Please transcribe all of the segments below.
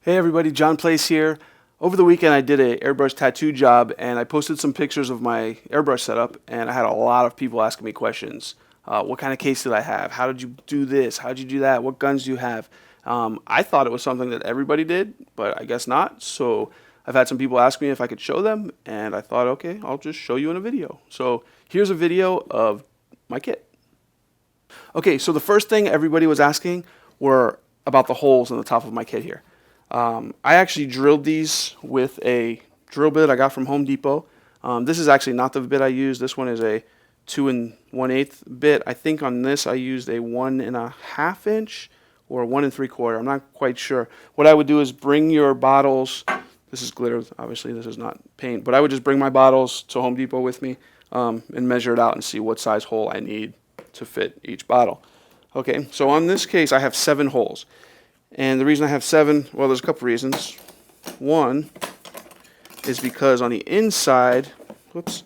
Hey everybody, John Place here. Over the weekend I did a airbrush tattoo job and I posted some pictures of my airbrush setup and I had a lot of people asking me questions. What kind of case did I have? How did you do this? How did you do that? What guns do you have? I thought it was something that everybody did, but I guess not. So I've had some people ask me if I could show them and I thought, okay, I'll just show you in a video. So here's a video of my kit. Okay, so the first thing everybody was asking were about the holes in the top of my kit here. I actually drilled these with a drill bit I got from Home Depot. This is actually not the bit I used. This one is a 2 1/8 bit. I think on this I used a 1.5 inch or 1 3/4. I'm not quite sure. What I would do is bring your bottles. This is glitter, obviously. This is not paint, but I would just bring my bottles to Home Depot with me and measure it out and see what size hole I need to fit each bottle. Okay, so on this case I have 7 holes. And the reason I have 7, well, there's a couple reasons. One is because on the inside, whoops,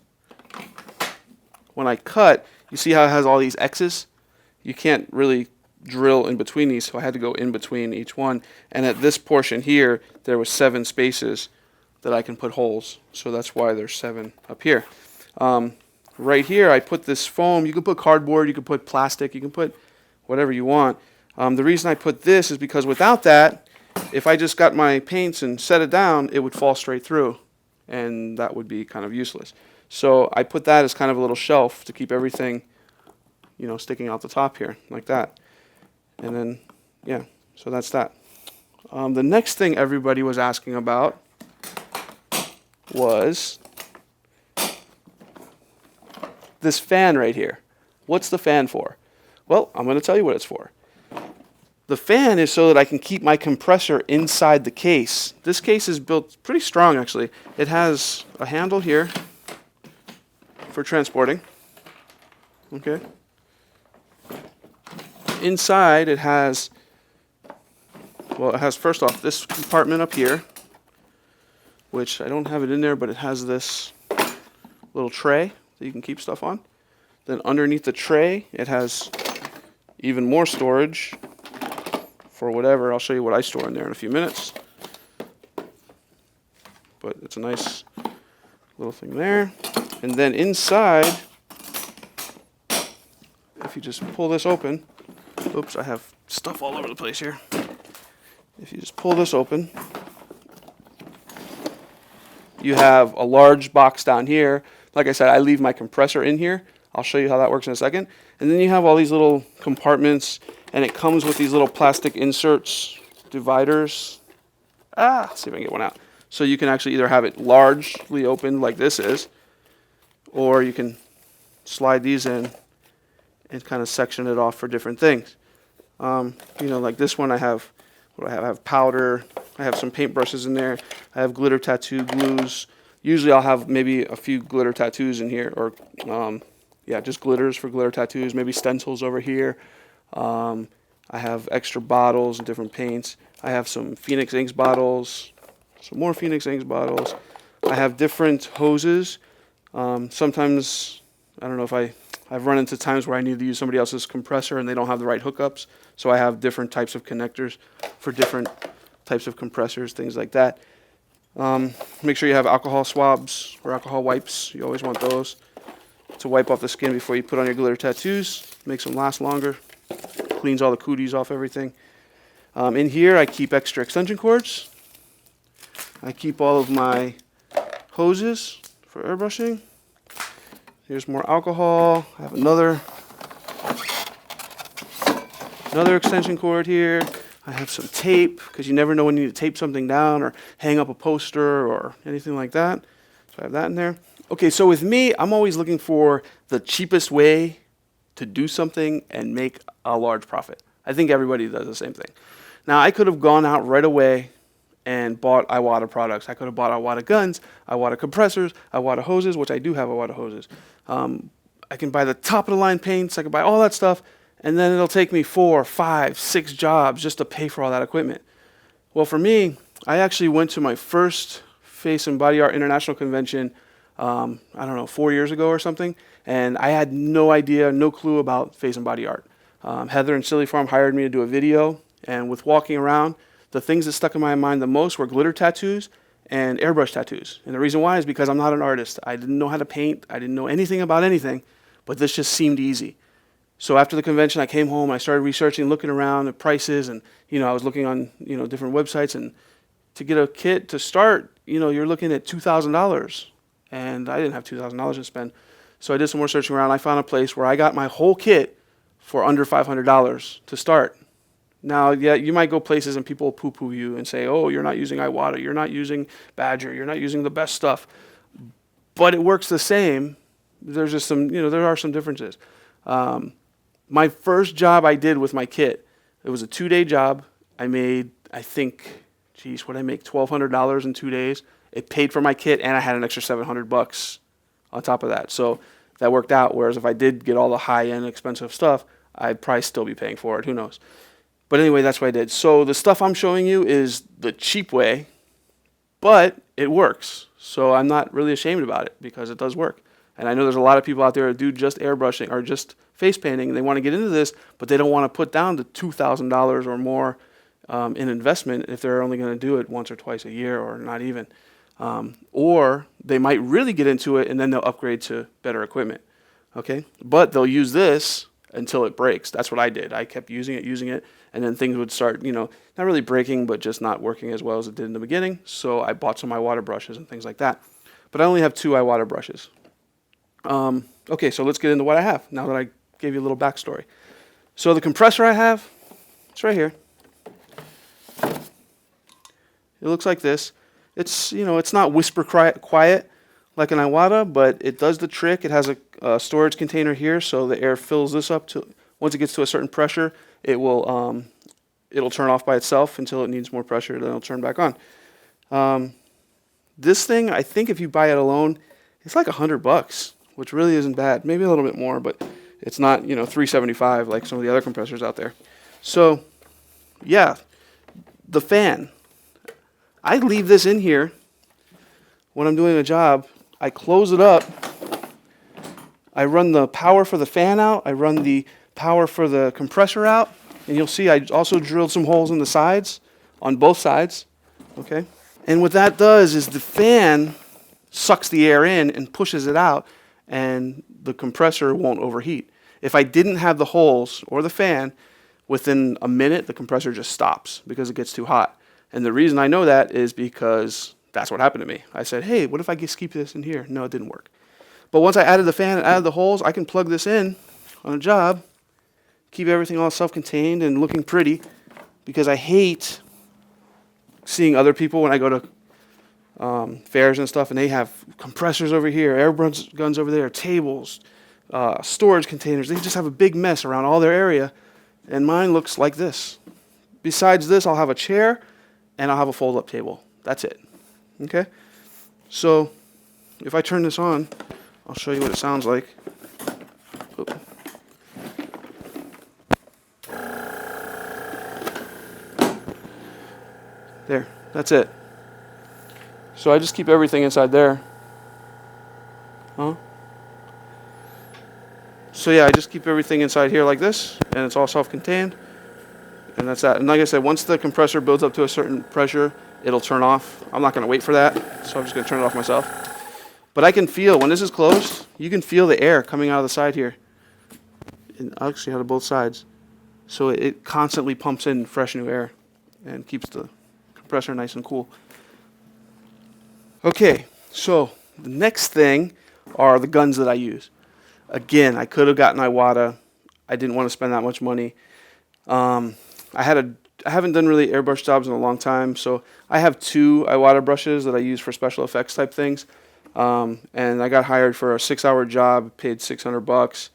when I cut, you see how it has all these X's? You can't really drill in between these, so I had to go in between each one. And at this portion here, there was 7 spaces that I can put holes. So that's why there's 7 up here. Right here, I put this foam. You can put cardboard, you can put plastic, you can put whatever you want. The reason I put this is because without that, if I just got my paints and set it down, it would fall straight through, and that would be kind of useless. So I put that as kind of a little shelf to keep everything, you know, sticking out the top here, like that. And then, yeah, so that's that. The next thing everybody was asking about was this fan right here. What's the fan for? Well, I'm going to tell you what it's for. The fan is so that I can keep my compressor inside the case. This case is built pretty strong, actually. It has a handle here for transporting. Okay. Inside it has, well, it has first off this compartment up here, which I don't have it in there, but it has this little tray that you can keep stuff on. Then underneath the tray, it has even more storage for whatever. I'll show you what I store in there in a few minutes. But it's a nice little thing there. And then inside, if you just pull this open, oops, I have stuff all over the place here. If you just pull this open, you have a large box down here. Like I said, I leave my compressor in here. I'll show you how that works in a second. And then you have all these little compartments, and it comes with these little plastic inserts, dividers. Let's see if I can get one out. So you can actually either have it largely open like this is, or you can slide these in and kind of section it off for different things. You know, like this one I have, what do I have? I have powder, I have some paintbrushes in there, I have glitter tattoo glues. Usually I'll have maybe a few glitter tattoos in here, or yeah, just glitters for glitter tattoos, maybe stencils over here. I have extra bottles and different paints. I have some Phoenix Inks bottles, some more Phoenix Inks bottles. I have different hoses. Sometimes, I don't know if I've run into times where I need to use somebody else's compressor and they don't have the right hookups. So I have different types of connectors for different types of compressors, things like that. Make sure you have alcohol swabs or alcohol wipes. You always want those to wipe off the skin before you put on your glitter tattoos. Makes them last longer. Cleans all the cooties off everything. In here I keep extra extension cords. I keep all of my hoses for airbrushing. Here's more alcohol. I have another extension cord here. I have some tape, because you never know when you need to tape something down or hang up a poster or anything like that. So I have that in there. Okay, so with me, I'm always looking for the cheapest way to do something and make a large profit. I think everybody does the same thing. Now, I could have gone out right away and bought Iwata products. I could have bought Iwata guns, Iwata compressors, Iwata hoses, which I do have Iwata hoses. I can buy the top of the line paints, I can buy all that stuff, and then it'll take me 4, 5, 6 jobs just to pay for all that equipment. Well, for me, I actually went to my first Face and Body Art International Convention, I don't know, 4 years ago or something, and I had no idea, no clue about face and body art. Heather and Silly Farm hired me to do a video, and with walking around, the things that stuck in my mind the most were glitter tattoos and airbrush tattoos. And the reason why is because I'm not an artist. I didn't know how to paint. I didn't know anything about anything, but this just seemed easy. So after the convention, I came home, I started researching, looking around at prices, and I was looking on different websites, and to get a kit to start, you're looking at $2,000, and I didn't have $2,000 to spend. So I did some more searching around. I found a place where I got my whole kit for under $500 to start. Now, yeah, you might go places and people poo-poo you and say, oh, you're not using Iwata, you're not using Badger, you're not using the best stuff. But it works the same. There's just some, there are some differences. My first job I did with my kit, it was a 2-day job. I made, I think, what did I make, $1,200 in 2 days. It paid for my kit, and I had an extra $700 on top of that. So that worked out, whereas if I did get all the high-end expensive stuff, I'd probably still be paying for it. Who knows? But anyway, that's what I did. So the stuff I'm showing you is the cheap way, but it works. So I'm not really ashamed about it because it does work. And I know there's a lot of people out there who do just airbrushing or just face painting, and they want to get into this, but they don't want to put down the $2,000 or more in investment if they're only going to do it once or twice a year or not even. Or they might really get into it and then they'll upgrade to better equipment. Okay? But they'll use this until it breaks. That's what I did. I kept using it, and then things would start, not really breaking, but just not working as well as it did in the beginning. So I bought some Iwata brushes and things like that. But I only have 2 Iwata brushes. Okay, so let's get into what I have now that I gave you a little backstory. So the compressor I have, it's right here. It looks like this. It's, it's not whisper quiet like an Iwata, but it does the trick. It has a storage container here, so the air fills this up to, once it gets to a certain pressure, it will, it'll turn off by itself until it needs more pressure, then it'll turn back on. This thing, I think if you buy it alone, it's like $100, which really isn't bad. Maybe a little bit more, but it's not, $375 like some of the other compressors out there. So, yeah, the fan. I leave this in here when I'm doing a job. I close it up. I run the power for the fan out. I run the power for the compressor out. And you'll see I also drilled some holes in the sides, on both sides. Okay? And what that does is the fan sucks the air in and pushes it out, and the compressor won't overheat. If I didn't have the holes or the fan, within a minute the compressor just stops because it gets too hot. And the reason I know that is because that's what happened to me. I said, hey, what if I just keep this in here? No, it didn't work. But once I added the fan and added the holes, I can plug this in on a job, keep everything all self-contained and looking pretty, because I hate seeing other people when I go to fairs and stuff, and they have compressors over here, airbrush guns over there, tables, storage containers. They just have a big mess around all their area, and mine looks like this. Besides this, I'll have a chair, and I'll have a fold-up table. That's it. Okay? So, if I turn this on, I'll show you what it sounds like. Oop. There. That's it. So I just keep everything inside there. So yeah, I just keep everything inside here like this, and it's all self-contained. And that's that. And like I said, once the compressor builds up to a certain pressure, it'll turn off. I'm not going to wait for that, so I'm just going to turn it off myself. But I can feel, when this is closed, you can feel the air coming out of the side here. And I actually have both sides. So it constantly pumps in fresh new air and keeps the compressor nice and cool. Okay, so the next thing are the guns that I use. Again, I could have gotten Iwata. I didn't want to spend that much money. I haven't done really airbrush jobs in a long time, so I have 2 Iwata brushes that I use for special effects type things. And I got hired for a 6-hour job, paid $600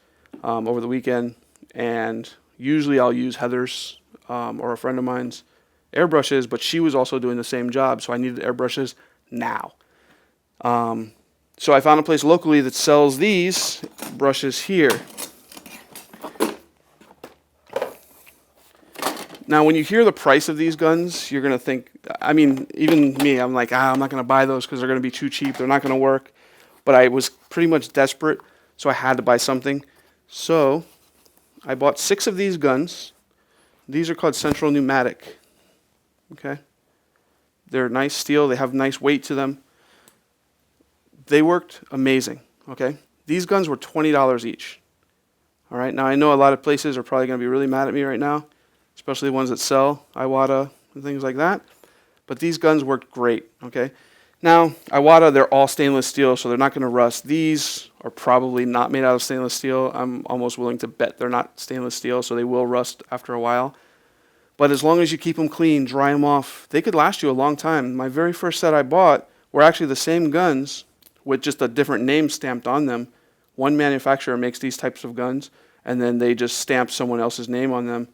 over the weekend, and usually I'll use Heather's or a friend of mine's airbrushes, but she was also doing the same job, so I needed airbrushes now. So I found a place locally that sells these brushes here. Now, when you hear the price of these guns, you're going to think, I mean, even me, I'm like, I'm not going to buy those because they're going to be too cheap. They're not going to work. But I was pretty much desperate, so I had to buy something. So I bought 6 of these guns. These are called Central Pneumatic. Okay, they're nice steel. They have nice weight to them. They worked amazing. Okay, these guns were $20 each. All right, now I know a lot of places are probably going to be really mad at me right now, especially ones that sell Iwata and things like that. But these guns worked great. Okay, now Iwata, they're all stainless steel, so they're not going to rust. These are probably not made out of stainless steel. I'm almost willing to bet they're not stainless steel, so they will rust after a while. But as long as you keep them clean, dry them off, they could last you a long time. My very first set I bought were actually the same guns with just a different name stamped on them. One manufacturer makes these types of guns, and then they just stamp someone else's name on them,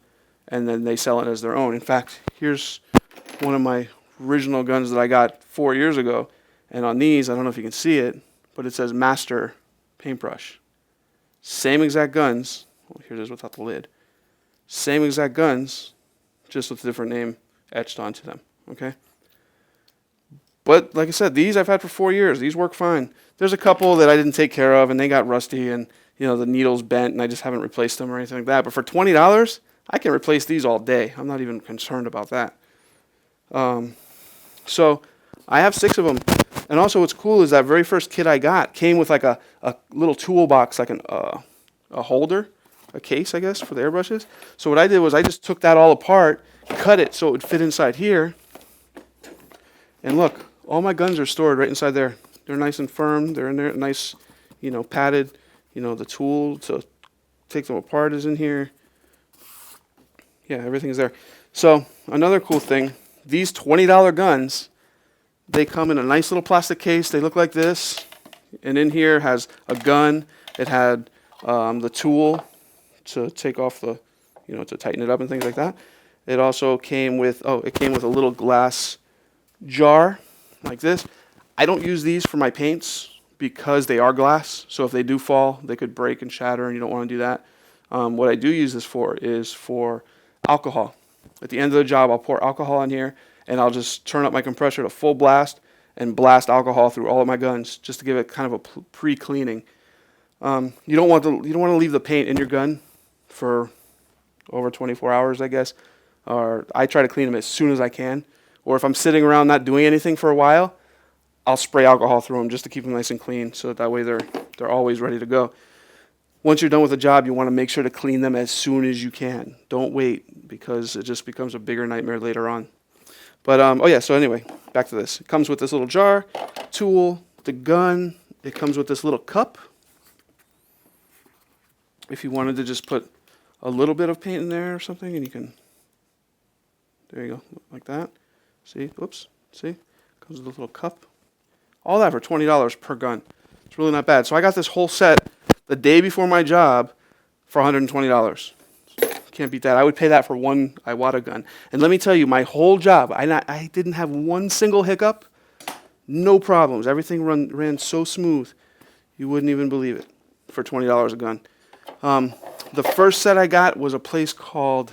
and then they sell it as their own. In fact, here's one of my original guns that I got 4 years ago, and on these, I don't know if you can see it, but it says Master Paintbrush. Same exact guns. Well, here it is without the lid. Same exact guns, just with a different name etched onto them. Okay. But like I said, these I've had for 4 years. These work fine. There's a couple that I didn't take care of, and they got rusty, and the needle's bent, and I just haven't replaced them or anything like that. But for $20, I can replace these all day. I'm not even concerned about that. So I have 6 of them. And also what's cool is that very first kit I got came with like a little toolbox, like a holder, a case, I guess, for the airbrushes. So what I did was I just took that all apart, cut it so it would fit inside here. And look, all my guns are stored right inside there. They're nice and firm. They're in there, nice, padded. The tool to take them apart is in here. Yeah, everything's there. So another cool thing, these $20 guns, they come in a nice little plastic case. They look like this. And in here has a gun. It had the tool to take off the, to tighten it up and things like that. It also came with, it came with a little glass jar like this. I don't use these for my paints because they are glass. So if they do fall, they could break and shatter, and you don't want to do that. What I do use this for is for alcohol. At the end of the job, I'll pour alcohol in here, and I'll just turn up my compressor to full blast and blast alcohol through all of my guns just to give it kind of a pre-cleaning. You don't want to leave the paint in your gun for over 24 hours, I guess. Or I try to clean them as soon as I can. Or if I'm sitting around not doing anything for a while, I'll spray alcohol through them just to keep them nice and clean, so that way they're always ready to go. Once you're done with the job, you want to make sure to clean them as soon as you can. Don't wait, because it just becomes a bigger nightmare later on. But so anyway, back to this. It comes with this little jar, tool, the gun. It comes with this little cup. If you wanted to just put a little bit of paint in there or something, and you can, there you go, like that. See, oops, see, comes with a little cup. All that for $20 per gun. It's really not bad. So I got this whole set the day before my job for $120. Can't beat that. I would pay that for one Iwata gun. And let me tell you, my whole job, I didn't have one single hiccup. No problems. Everything ran so smooth, you wouldn't even believe it, for $20 a gun. The first set I got was a place called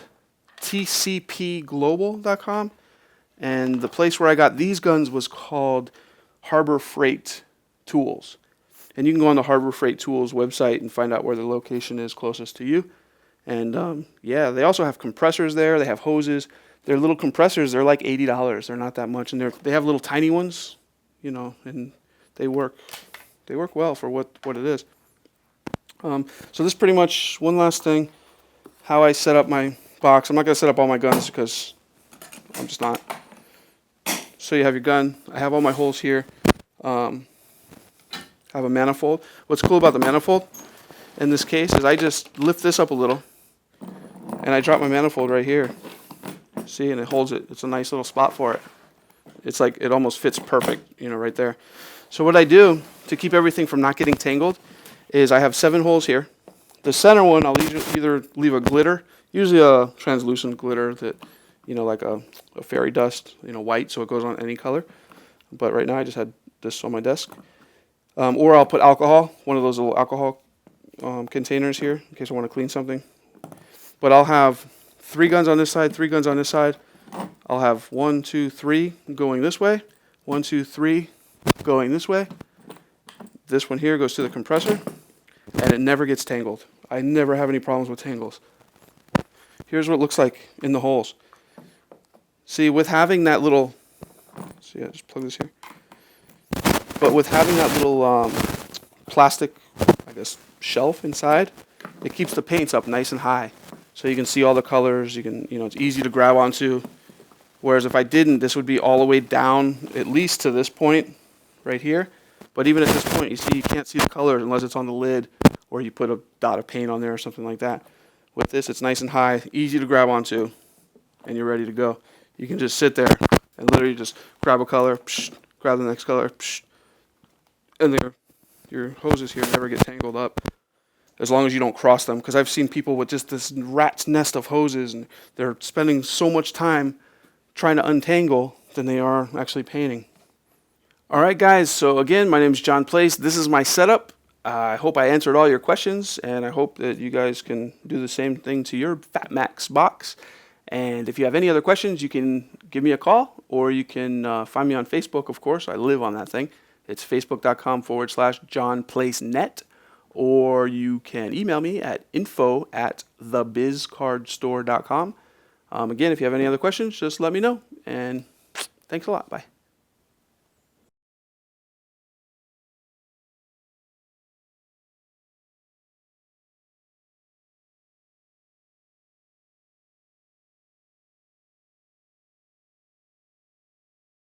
tcpglobal.com. And the place where I got these guns was called Harbor Freight Tools. And you can go on the Harbor Freight Tools website and find out where the location is closest to you. And they also have compressors there. They have hoses. Their little compressors, they're like $80. They're not that much. And they have little tiny ones, and they work well for what it is. So this is pretty much one last thing, how I set up my box. I'm not going to set up all my guns because I'm just not. So you have your gun. I have all my holes here. I have a manifold. What's cool about the manifold in this case is I just lift this up a little, and I drop my manifold right here. See, and it holds it. It's a nice little spot for it. It's like it almost fits perfect, right there. So what I do to keep everything from not getting tangled is I have 7 holes here. The center one, I'll either leave a glitter, usually a translucent glitter that, like a fairy dust, white, so it goes on any color. But right now I just had this on my desk. Or I'll put alcohol, one of those little alcohol containers here, in case I want to clean something. But I'll have 3 guns on this side, 3 guns on this side. I'll have 1, 2, 3 going this way, 1, 2, 3 going this way. This one here goes to the compressor, and it never gets tangled. I never have any problems with tangles. Here's what it looks like in the holes. See, with having that little, see, I just plug this here. But with having that little plastic, I guess, shelf inside, it keeps the paints up nice and high. So you can see all the colors, you can, it's easy to grab onto. Whereas if I didn't, this would be all the way down, at least to this point right here. But even at this point, you see, you can't see the color unless it's on the lid or you put a dot of paint on there or something like that. With this, it's nice and high, easy to grab onto, and you're ready to go. You can just sit there and literally just grab a color, psh, grab the next color, psh, and your hoses here never get tangled up, as long as you don't cross them. Because I've seen people with just this rat's nest of hoses, and they're spending so much time trying to untangle than they are actually painting. All right, guys, so again, my name is John Place. This is my setup. I hope I answered all your questions, and I hope that you guys can do the same thing to your Fat Max box. And if you have any other questions, you can give me a call, or you can find me on Facebook, of course. I live on that thing. It's facebook.com/JohnPlaceNet, or you can email me at info@thebizcardstore.com. Again, if you have any other questions, just let me know, and thanks a lot. Bye.